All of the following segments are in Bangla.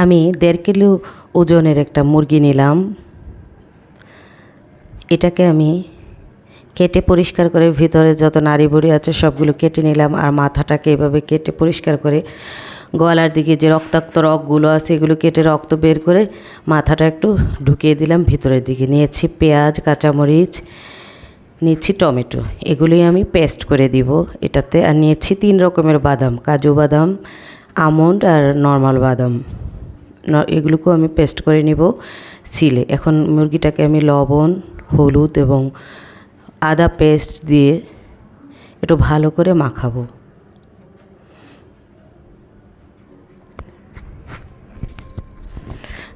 আমি 1.5 কিলো ওজনের একটা মুরগি নিলাম। এটাকে আমি কেটে পরিষ্কার করে ভিতরে যত নাড়ি বুড়ি আছে সবগুলো কেটে নিলাম, আর মাথাটাকে এভাবে কেটে পরিষ্কার করে গলার দিকে যে রক্তাক্ত রগগুলো আছে এগুলো কেটে রক্ত বের করে মাথাটা একটু ঢুকিয়ে দিলাম ভিতরের দিকে। নিয়েছি পেঁয়াজ, কাঁচামরিচ, নিচ্ছি টমেটো, এগুলোই আমি পেস্ট করে দিব এটাতে। আর নিয়েছি 3 রকমের বাদাম, কাজু বাদাম, আমন্ড আর নর্মাল বাদাম, এগুলোকেও আমি পেস্ট করে নিব সিলে। এখন মুরগিটাকে আমি লবণ, হলুদ এবং আদা পেস্ট দিয়ে একটু ভালো করে মাখাবো।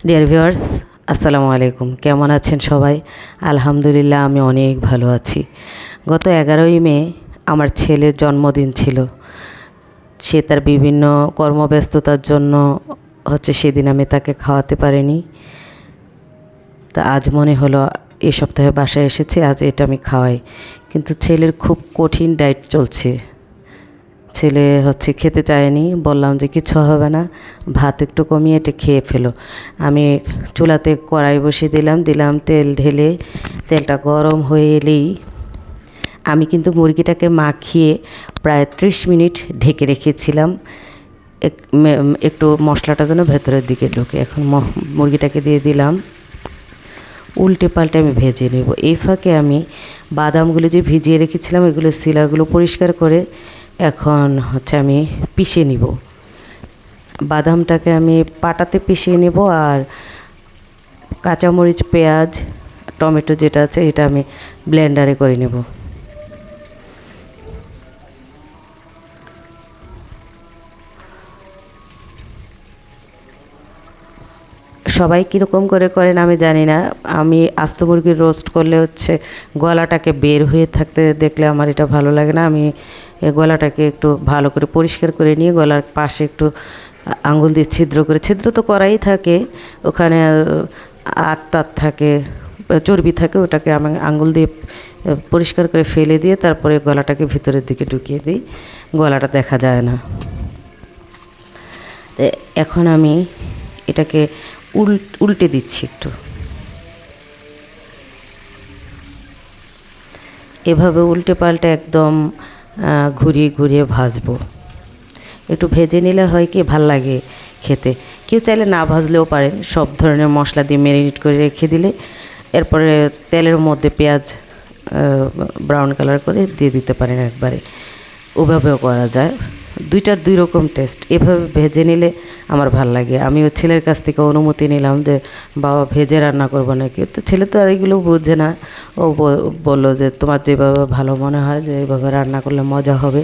ডিয়ার ভিউয়ার্স, আসসালামু আলাইকুম। কেমন আছেন সবাই? আলহামদুলিল্লাহ, আমি অনেক ভালো আছি। গত 11ই মে আমার ছেলের জন্মদিন ছিল। সে তার বিভিন্ন কর্মব্যস্ততার জন্য সেদিন আমি তাকে খাওয়াতে পারিনি। তা আজ মনে হলো এই সপ্তাহে বাসায় এসেছে, আজ এটা আমি খাওয়াই। কিন্তু ছেলের খুব কঠিন ডায়েট চলছে। ছেলে খেতে চায়নি। বললাম যে কিছু হবে না, ভাত একটু কমিয়ে এটা খেয়ে ফেলো। আমি চুলাতে কড়াই বসিয়ে দিলাম তেল ঢেলে। তেলটা গরম হয়ে এলেই আমি কিন্তু মুরগিটাকে মাখিয়ে প্রায় 30 মিনিট ঢেকে রেখেছিলাম, একটু মশলাটা যেন ভেতরের দিকে ঢোকে। এখন মুরগিটাকে দিয়ে দিলাম, উল্টে পাল্টে আমি ভেজে নেব। এই ফাঁকে আমি বাদামগুলো যে ভিজিয়ে রেখেছিলাম এগুলো শিলাগুলো পরিষ্কার করে এখন আমি পিষে নিব। বাদামটাকে আমি পাটাতে পিষিয়ে নেব, আর কাঁচামরিচ, পেঁয়াজ, টমেটো যেটা আছে এটা আমি ব্লেন্ডারে করে নেব। সবাই কীরকম করে করেন আমি জানি না। আমি আস্ত মুরগির রোস্ট করলে গলাটাকে বের হয়ে থাকতে দেখলে আমার এটা ভালো লাগে না। আমি গলাটাকে একটু ভালো করে পরিষ্কার করে নিয়ে গলার পাশে একটু আঙুল দিয়ে ছিদ্র করে, ছিদ্র তো করাই থাকে, ওখানে আত্মার থাকে, চর্বি থাকে, ওটাকে আমি আঙুল দিয়ে পরিষ্কার করে ফেলে দিয়ে তারপরে গলাটাকে ভিতরের দিকে ঢুকিয়ে দিই, গলাটা দেখা যায় না। এখন আমি এটাকে উল্টে দিচ্ছি একটু, এভাবে উল্টে পাল্টে একদম ঘুরিয়ে ঘুরিয়ে ভাজবো। একটু ভেজে নিলে হয় কি ভাল লাগে খেতে। কেউ চাইলে না ভাজলেও পারেন, সব ধরনের মশলা দিয়ে ম্যারিনেট করে রেখে দিলে এরপরে তেলের মধ্যে পেঁয়াজ ব্রাউন কালার করে দিয়ে দিতে পারেন একবারে, ওভাবেও করা যায়। দুইটার দুই রকম টেস্ট। এভাবে ভেজে নিলে আমার ভাল লাগে। আমি ওর ছেলের কাছ থেকে অনুমতি নিলাম যে বাবা ভেজে রান্না করবো নাকি। তো ছেলে তো আর এগুলো বুঝে না। ও বললো যে তোমার যেভাবে ভালো মনে হয় যে এইভাবে রান্না করলে মজা হবে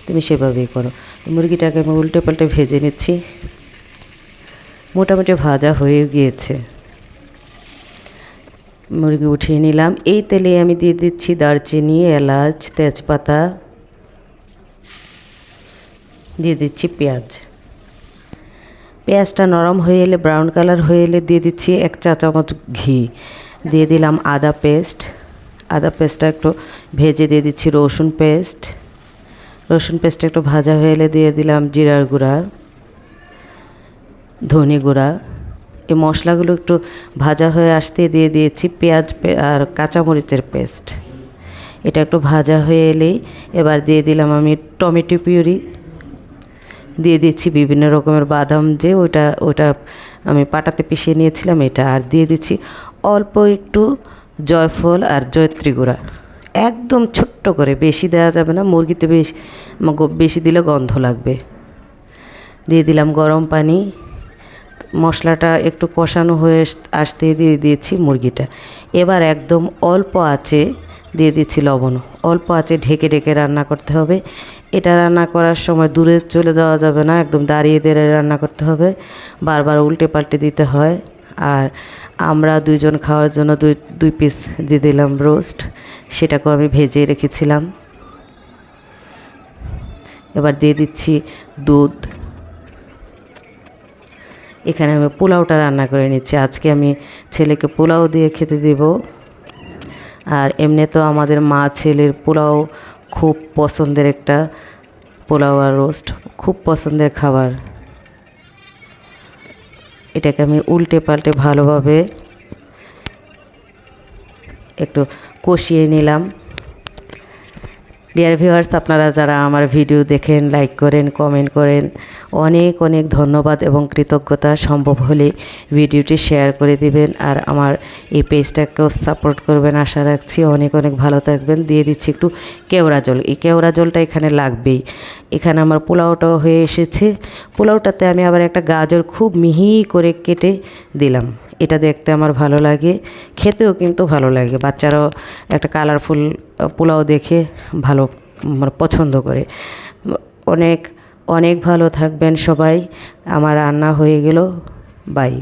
তুমি সেভাবেই করো। মুরগিটাকে আমি উল্টে পাল্টে ভেজে নিচ্ছি। মোটামুটি ভাজা হয়ে গিয়েছে। মুরগি উঠিয়ে নিলাম। এই তেলে আমি দিয়ে দিচ্ছি দারচিনি, এলাচ, তেজপাতা, দিয়ে দিচ্ছি পেঁয়াজ। পেঁয়াজটা নরম হয়ে এলে, ব্রাউন কালার হয়ে এলে দিয়ে দিচ্ছি 1 চা চামচ ঘি। দিয়ে দিলাম আদা পেস্ট। আদা পেস্টটা একটু ভেজে দিয়ে দিচ্ছি রসুন পেস্ট। রসুন পেস্টটা একটু ভাজা হয়ে এলে দিয়ে দিলাম জিরার গুঁড়া, ধনে গুঁড়া। এই মশলাগুলো একটু ভাজা হয়ে আসতে দিয়ে দিয়েছি পেঁয়াজ আর কাঁচামরিচের পেস্ট। এটা একটু ভাজা হয়ে এলেই এবার দিয়ে দিলাম আমি টমেটো পিউরি, দিয়ে দিচ্ছি বিভিন্ন রকমের বাদাম যে ওটা আমি পাটাতে পিষিয়ে নিয়েছিলাম এটা, আর দিয়ে দিচ্ছি অল্প একটু জয়ফল আর জয়ত্রী গুঁড়া, একদম ছোট্ট করে, বেশি দেওয়া যাবে না, মুরগিতে বেশি দিলে গন্ধ লাগবে। দিয়ে দিলাম গরম পানি। মশলাটা একটু কষানো হয়ে আসতে দিয়ে দিয়েছি মুরগিটা। এবার একদম অল্প আঁচে দিয়ে দিচ্ছি লবণ। অল্প আঁচে ঢেকে ঢেকে রান্না করতে হবে। এটা রান্না করার সময় দূরে চলে যাওয়া যাবে না, একদম দাঁড়িয়ে দাঁড়িয়ে রান্না করতে হবে, বারবার উল্টে পাল্টে দিতে হয়। আর আমরা 2 জন খাওয়ার জন্য দুই পিস দিয়ে দিলাম রোস্ট, সেটাকেও আমি ভেজে রেখেছিলাম। এবার দিয়ে দিচ্ছি দুধ। এখানে আমি পোলাওটা রান্না করে নিচ্ছি। আজকে আমি ছেলেকে পোলাও দিয়ে খেতে দেব। আর এমনি তো আমাদের মা ছেলের পোলাও খুব পছন্দের একটা, পোলাও আর রোস্ট খুব পছন্দের খাবার। এটাকে আমি উল্টে পাল্টে ভালোভাবে একটু কষিয়ে নিলাম। ডিয়ার ভিউয়ার্স, আপনারা যারা আমার ভিডিও দেখেন, লাইক করেন, কমেন্ট করেন, অনেক অনেক ধন্যবাদ এবং কৃতজ্ঞতা। সম্ভব হলে ভিডিওটি শেয়ার করে দিবেন আর আমার এই পেজটাকেও সাপোর্ট করবেন আশা রাখছি। অনেক অনেক ভালো থাকবেন। দিয়ে দিচ্ছি একটু কেওড়া জল। এই কেওড়া জলটা এখানে লাগবেই। এখানে আমার পোলাওটাও হয়ে এসেছে। পোলাওটাতে আমি আবার একটা গাজর খুব মিহি করে কেটে দিলাম। এটা দেখতে আমার ভালো লাগে, খেতেও কিন্তু ভালো লাগে। বাচ্চারাও একটা কালারফুল পোলাও দেখে ভালো মানে পছন্দ করে। অনেক অনেক ভালো থাকবেন সবাই। আমার রান্না হয়ে গেল। বাই।